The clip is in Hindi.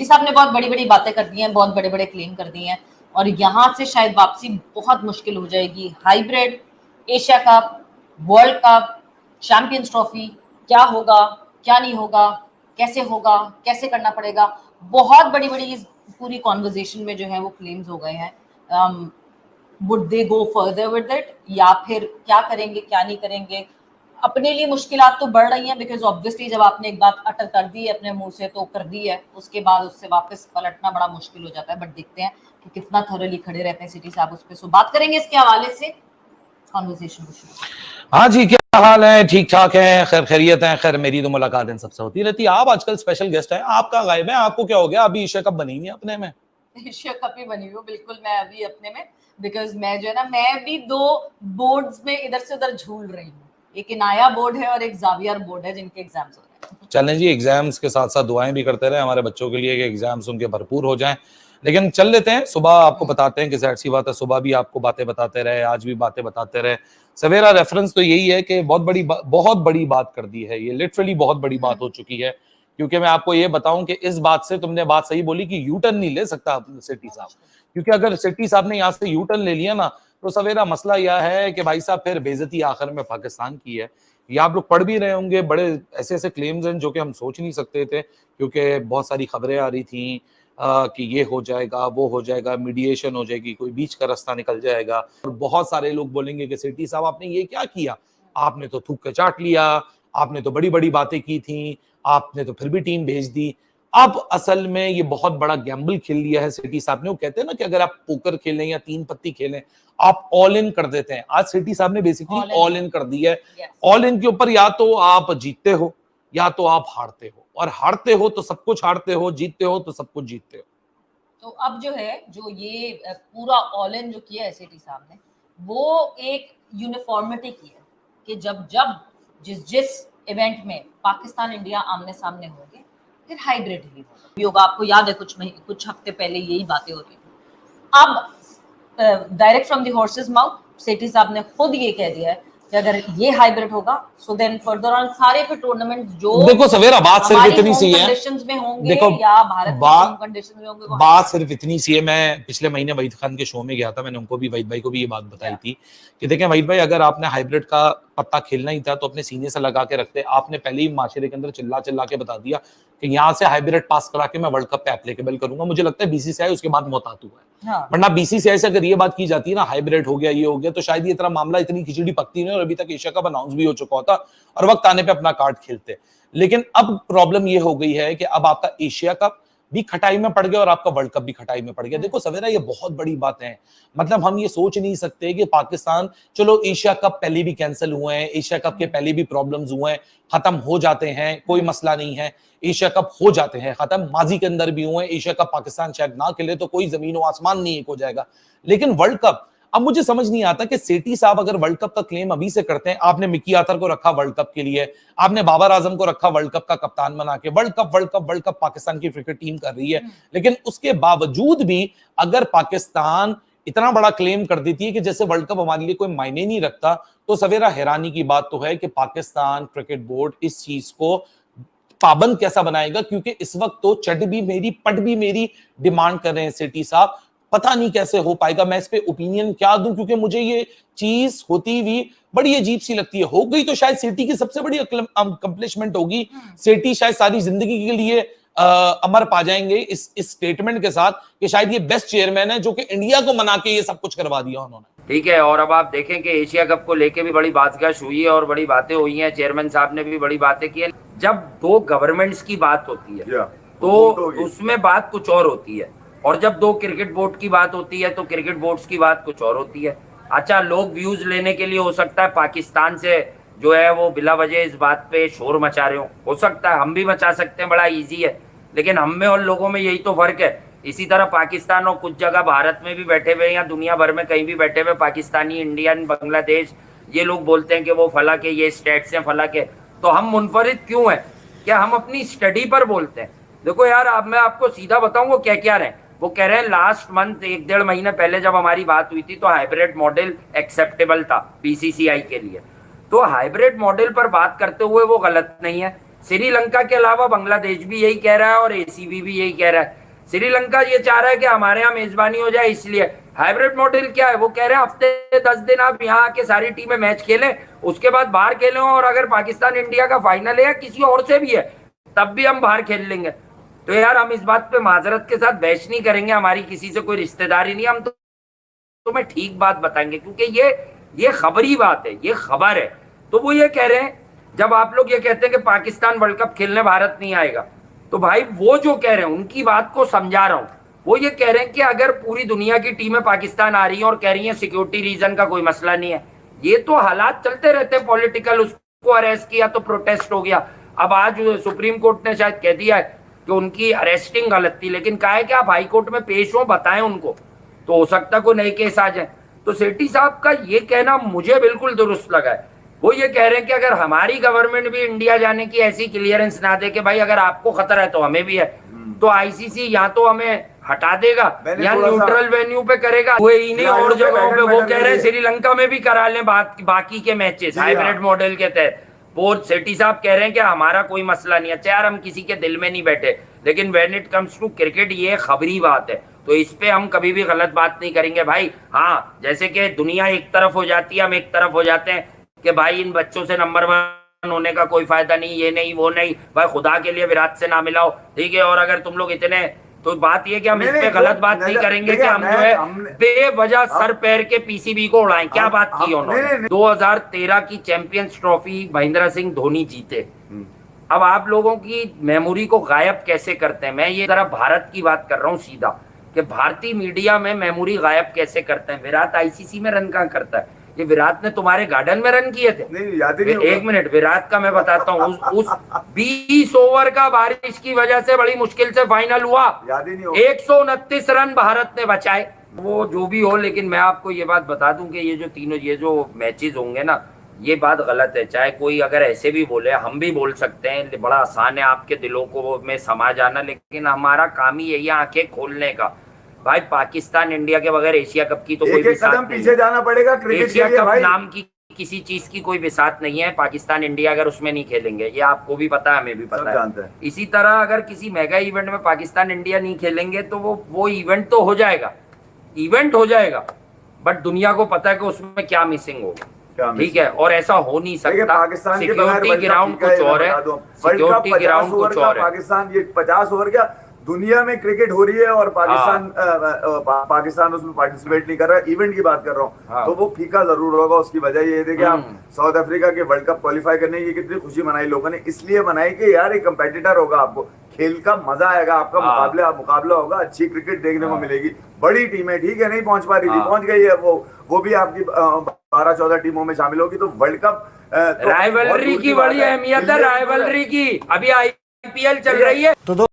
साहब ने बहुत बड़ी बड़ी बातें कर दी हैं, बहुत बड़े बड़े क्लेम कर दिए हैं और यहाँ से शायद वापसी बहुत मुश्किल हो जाएगी। Hybrid, Asia cup, world cup, champions trophy, क्या होगा क्या नहीं होगा, कैसे होगा, कैसे करना पड़ेगा, बहुत बड़ी बड़ी इस पूरी कॉन्वर्जेशन में जो है वो क्लेम्स हो गए हैं। Would they go further with it, या फिर क्या करेंगे क्या नहीं करेंगे। अपने लिए मुश्किलात तो बढ़ रही हैं, बिकॉज ऑब्वियसली जब आपने एक बात अटल कर दी है अपने मुंह से तो कर दी है, उसके बाद उससे वापस पलटना बड़ा मुश्किल हो जाता है। बट देखते हैं कि कितना थॉरली खड़े रहते हैं सिटी साहब उस पर। सो बात करेंगे इसके हवाले से कॉन्वर्सेशन को शुरू। हाँ जी, क्या हाल है? ठीक ठाक है, खैर खैरियत है। खैर मेरी तो मुलाकात इन सबसे होती रहती है। आप आजकल स्पेशल गेस्ट हैं, आपका गायब है, आपको क्या हो गया? अभी एशिया कप बनी नहीं अपने में। एशिया कप ही बनी हुई बिल्कुल, मैं अभी अपने में, बिकॉज मैं जो है ना, मैं भी दो बोर्ड्स में इधर से उधर झूल रही हूँ। एक इनाया बोर्ड है और एक जावियर बोर्ड है जिनके एग्जाम्स हो रहे हैं। चलें जी, एग्जाम्स के साथ साथ दुआएं भी करते रहे हमारे बच्चों के लिए कि एग्जाम्स उनके भरपूर हो जाएं। लेकिन चल लेते हैं, सुबह आपको बताते हैं कि जाहिर सी बात है सुबह भी आपको बातें बताते रहे, आज भी बातें बताते रहे। सवेरा रेफरेंस तो यही है कि बहुत बड़ी बात कर दी है, ये लिटरली बहुत बड़ी बात हो चुकी है। क्योंकि मैं आपको ये बताऊं कि इस बात से तुमने बात सही बोली कि यू टर्न नहीं ले सकता सिटी साहब, क्योंकि अगर सिटी साहब ने यहाँ से यू टर्न ले लिया ना तो सवेरा मसला यह है कि भाई साहब फिर बेइज्जती आखिर में पाकिस्तान की है। या आप लोग पढ़ भी रहे होंगे, बड़े ऐसे ऐसे क्लेम्स हैं जो कि हम सोच नहीं सकते थे, क्योंकि बहुत सारी खबरें आ रही थी कि ये हो जाएगा, वो हो जाएगा, मीडिएशन हो जाएगी, कोई बीच का रास्ता निकल जाएगा। और बहुत सारे लोग बोलेंगे कि सेठी साहब आपने ये क्या किया, आपने तो थूक के चाट लिया, आपने तो बड़ी बड़ी बातें की थी, आपने तो फिर भी टीम भेज दी। अब असल में ये बहुत बड़ा गैम्बल खेल लिया है सिटी साहब ने। वो कहते हैं ना कि अगर आप पोकर खेलें या तीन पत्ती खेलें, आप ऑल इन कर देते हैं। आज सिटी साहब ने बेसिकली ऑल इन कर दिया है। ऑल इन के ऊपर या तो आप जीतते हो या तो आप हारते हो, और हारते हो तो सब कुछ हारते हो, जीतते हो तो सब कुछ जीतते हो। तो अब जो है, जो ये पूरा ऑल इन जो किया है सिटी साहब ने, वो एक यूनिफॉर्मिटी की है कि जब जब जिस इवेंट में पाकिस्तान इंडिया आमने सामने होंगे फिर हाइब्रिड ही होगा। आपको याद है कुछ हफ्ते पहले यही बातें हो रही थी। अब direct from the horse's mouth Sethi साहब ने खुद ये कह दिया है कि अगर ये हाइब्रिड होगा सो देन फर्दर ऑन सारे फिर टूर्नामेंट जो देखो सवेरा बात सिर्फ इतनी सी है, कंडीशंस में होंगे देखो या भारत के कंडीशंस में होंगे, बात सिर्फ इतनी सी है। मैं पिछले महीने वहीद खान के शो में गया था, मैंने उनको भी, वहीद भाई को भी ये बात बताई थी कि देखें वहीद भाई, अगर आपने हाइब्रिड का पत्ता खेलना ही था तो अपने सीने से लगा के रखते। आपने पहले ही माशरे के अंदर चिल्ला चिल्ला के बता दिया कि यहाँ से हाइब्रिड पास करा के मैं वर्ल्ड कप पे एप्लीकेबल करूंगा। मुझे लगता है बीसीसीआई उसके बाद मोहतात हुआ है, वरना बीसीसीआई से अगर ये बात की जाती है ना हाइब्रिड हो गया, ये हो गया, तो शायद ये इतना मामला, इतनी खिचड़ी पकती नहीं और अभी तक एशिया कप अनाउंस भी हो चुका होता और वक्त आने पे अपना कार्ड खेलते। लेकिन अब प्रॉब्लम ये हो गई है कि अब आपका एशिया कप भी खटाई में पड़ गया और आपका वर्ल्ड कप भी खटाई में पड़ गया। देखो सवेरा, ये बहुत बड़ी बात है। मतलब हम ये सोच नहीं सकते कि पाकिस्तान, चलो एशिया कप पहले भी कैंसिल हुए हैं, एशिया कप के पहले भी प्रॉब्लम्स हुए हैं, खत्म हो जाते हैं, कोई मसला नहीं है। एशिया कप हो जाते हैं खत्म, माजी के अंदर भी हुए। एशिया कप पाकिस्तान शायद ना खेले तो कोई जमीन व आसमान नहीं एक हो जाएगा, लेकिन वर्ल्ड कप, अब मुझे समझ नहीं आता कि सेठी साहब अगर वर्ल्ड कप का क्लेम अभी से करते हैं। आपने मिकी आतर को रखा वर्ल्ड कप के लिए, आपने बाबर आजम को रखा वर्ल्ड कप का कप्तान बना के। वर्ल्ड कप पाकिस्तान की क्रिकेट टीम कर रही है, लेकिन उसके बावजूद भी अगर पाकिस्तान इतना बड़ा क्लेम कर देती है कि जैसे वर्ल्ड कप हमारे लिए कोई मायने नहीं रखता, तो सवेरा हैरानी की बात तो है कि पाकिस्तान क्रिकेट बोर्ड इस चीज को पाबंद कैसा बनाएगा। क्योंकि इस वक्त तो चट भी मेरी पट भी मेरी डिमांड कर रहे हैं सेठी साहब, पता नहीं कैसे हो पाएगा। मैं इस पे ओपिनियन क्या दूं, क्योंकि मुझे ये चीज होती हुई बड़ी अजीब सी लगती है। हो गई तो शायद सेठी की सबसे बड़ी अकम्प्लिशमेंट होगी। सेठी शायद सारी जिंदगी के लिए अमर पा जाएंगे इस स्टेटमेंट के साथ कि शायद ये बेस्ट चेयरमैन है जो कि इंडिया को मना के ये सब कुछ करवा दिया उन्होंने। ठीक है, और अब आप देखें कि एशिया कप को लेके भी बड़ी बातगाश हुई है और बड़ी बातें हुई हैं, चेयरमैन साहब ने भी बड़ी बातें की है। जब दो गवर्नमेंट्स की बात होती है तो उसमें बात कुछ और होती है, और जब दो क्रिकेट बोर्ड की बात होती है तो क्रिकेट बोर्ड्स की बात कुछ और होती है। अच्छा, लोग व्यूज लेने के लिए हो सकता है पाकिस्तान से जो है वो बिला वजह इस बात पे शोर मचा रहे हो सकता है, हम भी मचा सकते हैं, बड़ा ईजी है। लेकिन हम में और लोगों में यही तो फर्क है। इसी तरह पाकिस्तान और कुछ जगह भारत में भी बैठे हुए या दुनिया भर में कहीं भी बैठे हुए पाकिस्तानी, इंडियन, बांग्लादेश, ये लोग बोलते हैं कि वो फला के ये स्टेट्स हैं, फला के, तो हम मुनफरिद क्यों हैं? क्या हम अपनी स्टडी पर बोलते हैं? देखो यार, अब मैं आपको सीधा बताऊं वो क्या रहे हैं। वो कह रहे हैं लास्ट मंथ 1-1.5 महीने पहले जब हमारी बात हुई थी तो हाइब्रिड मॉडल एक्सेप्टेबल था बीसीसीआई के लिए। तो हाइब्रिड मॉडल पर बात करते हुए वो गलत नहीं है। श्रीलंका के अलावा बांग्लादेश भी यही कह रहा है और एसीबी भी यही कह रहा है। श्रीलंका ये चाह रहा है कि हमारे यहाँ मेजबानी हो जाए, इसलिए हाइब्रिड मॉडल क्या है, वो कह रहे हैं हफ्ते 10 दिन आप यहाँ आके सारी टीमें मैच खेलें, उसके बाद बाहर खेलें, और अगर पाकिस्तान इंडिया का फाइनल है या किसी और से भी है तब भी हम बाहर खेल लेंगे। तो यार हम इस बात पे माजरत के साथ बहस नहीं करेंगे, हमारी किसी से कोई रिश्तेदारी नहीं, हम तो तुम्हें ठीक बात बताएंगे, क्योंकि ये खबरी बात है, ये खबर है। तो वो ये कह रहे हैं, जब आप लोग ये कहते हैं कि पाकिस्तान वर्ल्ड कप खेलने भारत नहीं आएगा, तो भाई वो जो कह रहे हैं उनकी बात को समझा रहा हूं। वो ये कह रहे हैं कि अगर पूरी दुनिया की टीमें पाकिस्तान आ रही हैं और कह रही हैं सिक्योरिटी रीजन का कोई मसला नहीं है, ये तो हालात चलते रहते हैं पॉलिटिकल, उसको अरेस्ट किया तो प्रोटेस्ट हो गया। अब आज सुप्रीम कोर्ट ने शायद कह दिया है कि उनकी अरेस्टिंग गलत थी, लेकिन कहा है कि आप हाई कोर्ट में पेश हो, बताएं उनको, तो हो सकता है कोई नए केस आ जाए। तो सेठी साहब का ये कहना मुझे बिल्कुल दुरुस्त लगा है। वो ये कह रहे हैं कि अगर हमारी गवर्नमेंट भी इंडिया जाने की ऐसी क्लियरेंस ना दे कि भाई अगर आपको खतरा है तो हमें भी है, तो आईसीसी या तो हमें हटा देगा या न्यूट्रल वेन्यू पे करेगा, वो ही नहीं और जगहों पे। वो कह रहे हैं श्रीलंका में भी करा लें बाकी के मैचेस हाइब्रिड मॉडल के तहत। वो सेठी साहब कह रहे हैं कि हमारा कोई मसला नहीं है। अच्छा यार, हम किसी के दिल में नहीं बैठे, लेकिन when it comes to cricket ये खबरी बात है, तो इस पे हम कभी भी गलत बात नहीं करेंगे भाई। हाँ, जैसे कि दुनिया एक तरफ हो जाती है, हम एक तरफ हो जाते हैं कि भाई इन बच्चों से नंबर 1 होने का कोई फायदा नहीं, ये नहीं वो नहीं, भाई खुदा के लिए विराट से ना मिलाओ, ठीक है। और अगर तुम लोग इतने, तो बात ये कि हम इस पे गलत बात नहीं करेंगे कि हम जो है बेवजह सर पैर के पीसीबी को उड़ाएं। क्या बात की उन्होंने? 2013 की चैंपियंस ट्रॉफी महेंद्र सिंह धोनी जीते। अब आप लोगों की मेमोरी को गायब कैसे करते हैं? मैं ये जरा भारत की बात कर रहा हूँ सीधा, कि भारतीय मीडिया में मेमोरी गायब कैसे करते हैं। विराट आईसीसी में रन कहाँ करता है? ये विराट ने तुम्हारे गार्डन में रन किए थे? नहीं, याद ही नहीं। एक मिनट, विराट का मैं बताता हूँ, उस 20 ओवर का बारिश की वजह से बड़ी मुश्किल से फाइनल हुआ, याद ही नहीं। 129 रन भारत ने बचाए। वो जो भी हो, लेकिन मैं आपको ये बात बता दूं कि ये जो मैचेस होंगे ना, ये बात गलत है। चाहे कोई अगर ऐसे भी बोले, हम भी बोल सकते हैं, बड़ा आसान है आपके दिलों को में समा जाना, लेकिन हमारा काम ही यही है आंखें खोलने का। भाई पाकिस्तान इंडिया के बगैर एशिया कप की तो कोई बिसात नहीं, पीछे जाना पड़ेगा क्रिकेट एशिया के लिए कप भाई। नाम की किसी चीज की कोई बिसात नहीं है। पाकिस्तान इंडिया अगर उसमें नहीं खेलेंगे, ये आपको भी पता है, हमें भी पता है। इसी तरह अगर किसी मेगा इवेंट में पाकिस्तान इंडिया नहीं खेलेंगे तो वो इवेंट तो हो जाएगा, इवेंट हो जाएगा, बट दुनिया को पता है कि उसमें क्या मिसिंग होगा, ठीक है। और ऐसा हो नहीं सकता। सिक्योरिटी ग्राउंड कुछ और है, सिक्योरिटी ग्राउंड कुछ और है। पाकिस्तान ये 50 ओवर का दुनिया में क्रिकेट हो रही है और पाकिस्तान उसमें पार्टिसिपेट नहीं कर रहा है। इवेंट की बात कर रहा हूँ, तो वो फीका जरूर होगा। उसकी वजह ये थी कि आप साउथ अफ्रीका के वर्ल्ड कप क्वालिफाई करने की कितनी खुशी मनाई लोगों ने, इसलिए मनाई कि यार एक कंपेटिटर होगा, आपको खेल का मजा आएगा, आपका मुकाबला होगा, अच्छी क्रिकेट देखने को मिलेगी। बड़ी टीमें ठीक है नहीं पहुंच पा रही थी, पहुंच गई है, वो भी आपकी 12-14 टीमों में शामिल होगी। तो वर्ल्ड कप राइवलरी की बड़ी अहमियत है, राइवलरी की। अभी आईपीएल चल रही है।